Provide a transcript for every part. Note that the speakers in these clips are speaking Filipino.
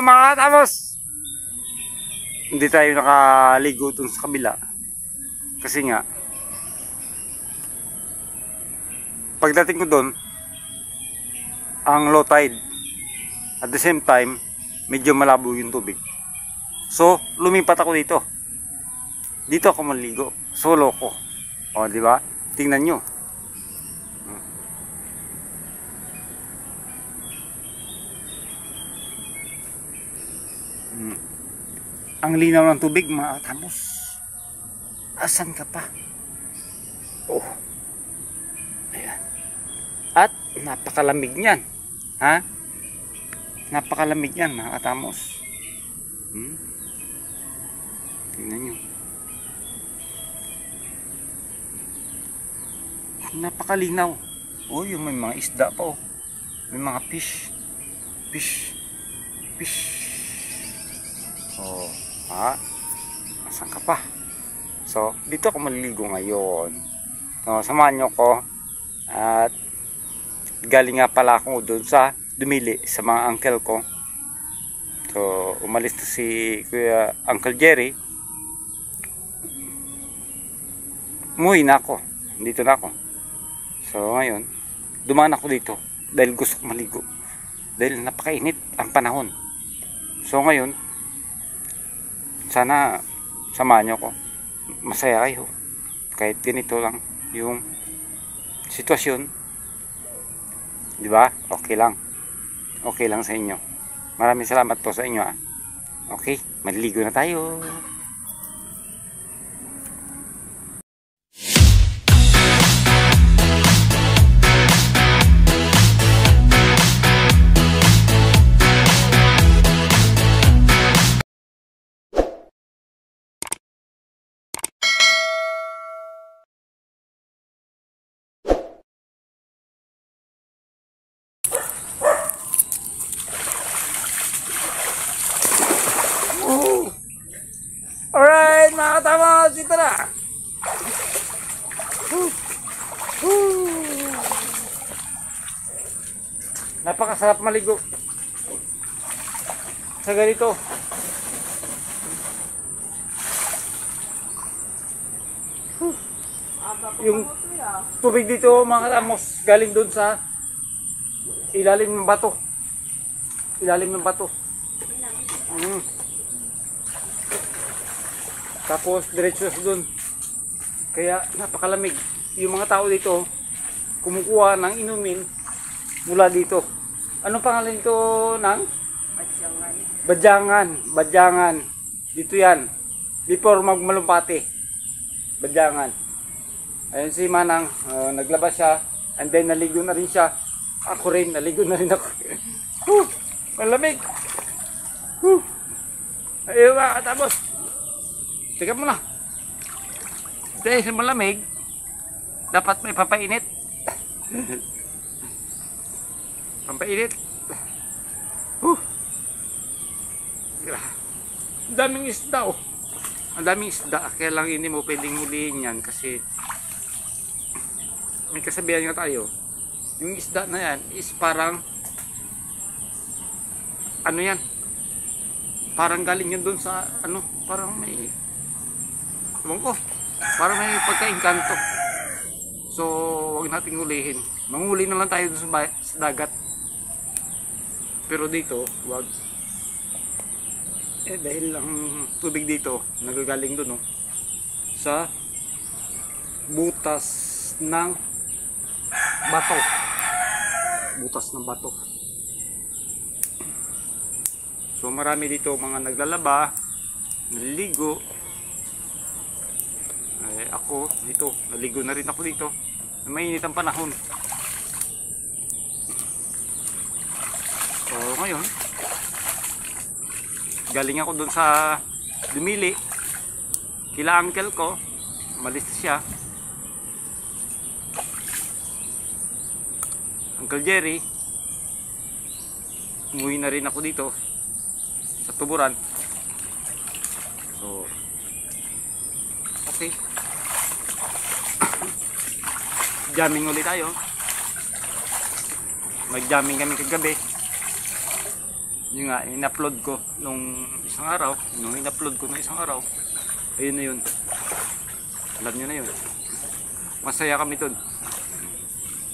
mga katamos, hindi tayo nakaligo dun sa kabila. Kasi nga, pagdating ko dun, ang low tide. At the same time, medyo malabo yung tubig. So, lumipat ako dito. Dito ako maligo. Solo ko. O, di ba? Tingnan nyo. Ang linaw ng tubig, mga katamos. Asan ka pa? Oh. Ayan. At napakalamig niyan. Ha? Napakalamig niyan, mga katamos. Tingnan nyo. Napakalinaw. Oh, yung may mga isda pa, oh. May mga fish. Fish. Oh, ha? Asan ka pa? So, dito ako maliligo ngayon. So, samahan nyo ko. At galing nga pala ako doon sa Dumili sa mga uncle ko. So, umalis na si Kuya Uncle Jerry. Umuwi na ako. Dito na ako. So, ngayon, dumaan ako dito dahil gusto ko maligo. Dahil napakainit ang panahon. So, ngayon, sana samahan nyo ko. Masaya kayo. Kahit ganito lang yung sitwasyon. Diba? Okay lang. Okay lang sa inyo. Maraming salamat po sa inyo. Okay, maliligo na tayo. Alright, mga katamos, dito na. Napakasarap maligo sa ganito. Yung tubig dito, mga katamos, galing doon sa ilalim ng bato. Tapos diretso doon. Kaya napakalamig. Yung mga tao dito kumukuha ng inumin mula dito. Anong pangalan ito ng? Badyangan. Dito yan. Before magmalumpati. Badyangan. Ayun si Manang, naglabas siya. And then naligo na rin siya. Ako rin, naligo na rin ako. Malamig. Ayun mga katapos. Teka mo na. Dahil sa malamig, dapat may pampainit. Pampainit. Ang daming isda, oh. Ang daming isda. Kaya lang hindi mo pwedeng hulihin yan kasi may kasabihan nga tayo. Yung isda na yan is parang ano yan? Parang galing yan doon sa ano, parang may parang may pagka-engkanto. So, wag nating hulihin. Manghuli na lang tayo sa dagat. Pero dito, wag. Dahil ang tubig dito, nagagaling doon, sa butas ng bato. So, marami dito mga naglalaba, naliligo. Ako dito, naligo na rin ako dito. Mainit ang panahon. So ngayon, galing ako doon sa Dumili kila uncle ko. Malis siya. Uncle Jerry. Umuwi na rin ako dito sa Tuburan. So okay. Jamming ulit tayo. Mag-jamming kami kagabi. Yun nga, in-upload ko nung isang araw. Ayun na yun. Alam nyo na yun. Masaya kami dun.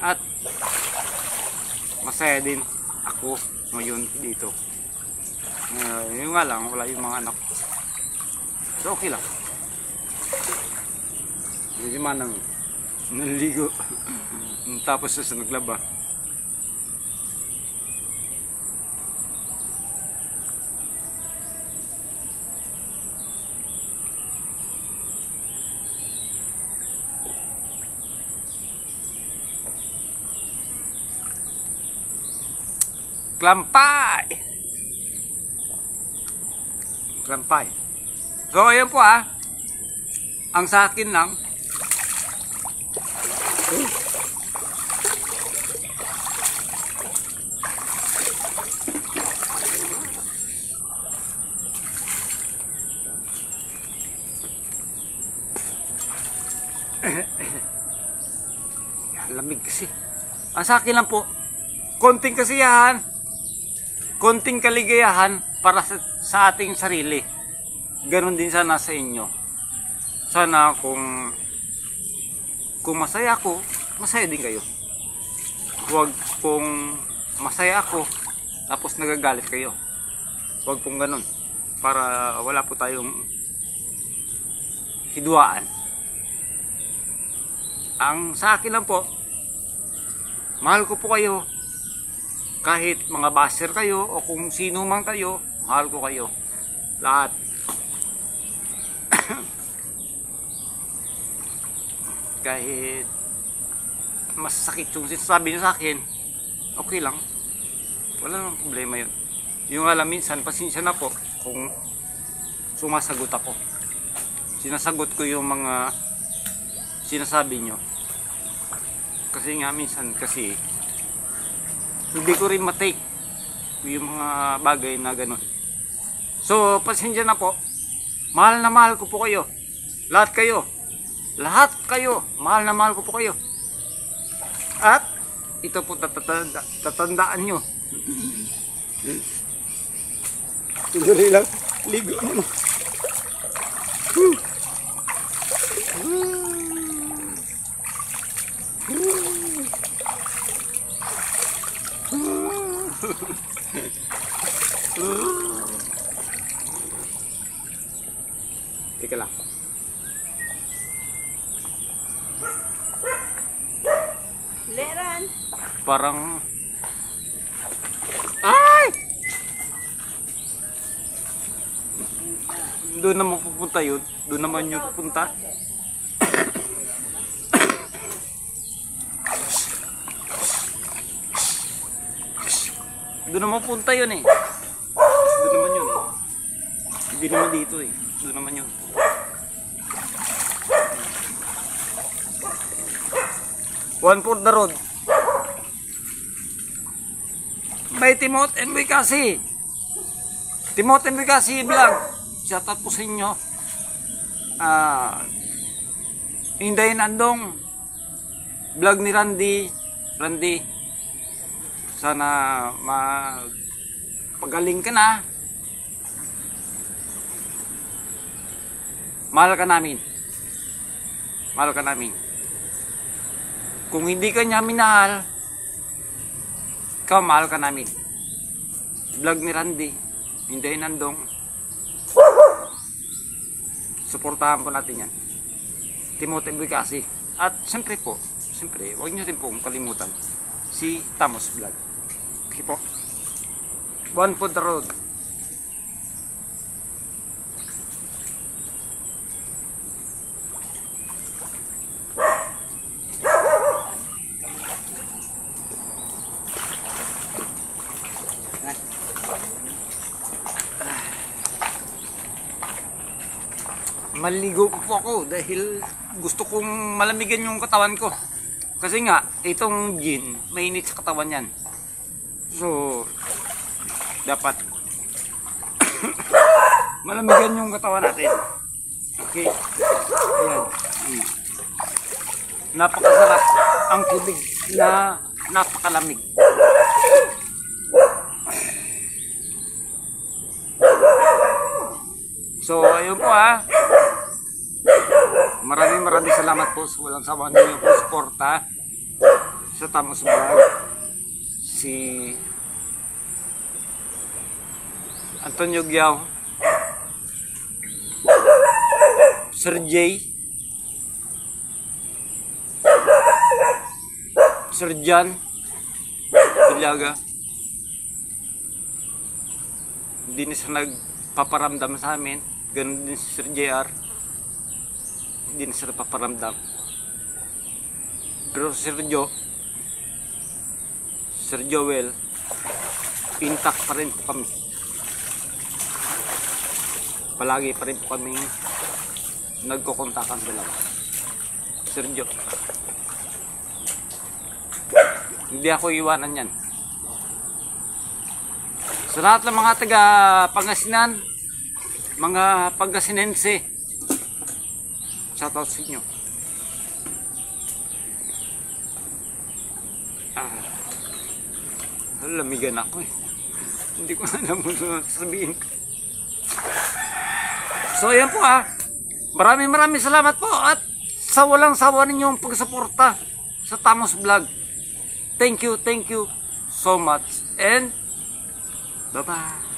At masaya din ako ngayon dito. Yun nga lang, wala yung mga anak. So okay lang. Medyo manang naliligo. Tapos sa naglaba. Klampay! So ayan po ang sa akin lang. Lamig kasi. Ang sa akin lang po, konting kasiyahan, konting kaligayahan para sa ating sarili. Ganon din sana sa inyo. Sana kung masaya ako, masaya din kayo. Huwag kung masaya ako, tapos nagagalit kayo. Huwag pong ganon. Para wala po tayong hidwaan. Ang sa akin lang po, mahal ko po kayo. Kahit mga baser kayo o kung sino man kayo, mahal ko kayo. Lahat. Kahit masakit yung sinasabi nyo sa akin, okay lang. Wala nang problema yun. Yung alam, minsan, pasensya na po kung sumasagot ako. Sinasagot ko yung mga sinasabi nyo. Kasi nga minsan kasi hindi ko rin matake yung mga bagay na gano'n. So, pasensya na po. Mahal na mahal ko po kayo. Lahat kayo. Mahal na mahal ko po kayo. At, ito po tatandaan nyo. Tuloy lang. Ligo mo. Teka lang. Leran. Parang ay! Doon naman pupunta yun. Doon naman yun pupunta. Doon naman punta yun eh. Doon naman yun. Hindi naman dito eh. Doon naman yun. One for the road. By Timot and Bikasi. Timot and Bikasi vlog. Shout out po sa inyo. Hindayin Andong. Vlog ni Randy. Sana pagaling ka na. Mahal ka namin. Kung hindi ka niya minahal, ikaw mahal ka namin. Vlog ni Randy, Hindayin Andong. Suportahan po natin yan. Timothy Bikasi. At siyempre, huwag niyo rin pong kalimutan si Tamos Vlog. Okay po. One for the road. Maliligo po ako dahil gusto kong malamigan yung katawan ko. Kasi nga, itong gin, mainit sa katawan yan. So, dapat malamigan yung katawan natin. Okay. Ayan. Napakasarap ang tubig na napakalamig. So, ayun po Maraming salamat po sa walang sawa ninyo po suporta sa Tamos Vlog. Si Antonio Giao, Sir J, Sir John Bilyaga. Hindi na siya nagpaparamdam sa amin. Ganun din si Sir JR. Hindi na sila paparamdam. Pero Sir Joel, intact pa rin po kami. Palagi pa rin po kami nagkukontakan dalawa. Sir Jo, hindi ako iwanan yan. Sa lahat ng mga taga Pangasinan, mga Pangasinense, shoutout sa inyo. Lamigan ako eh. Hindi ko alam mo sabihin. So yan po Maraming salamat po at sa walang sawa ninyong pagsuporta sa Tamos Vlog. Thank you so much and bye-bye.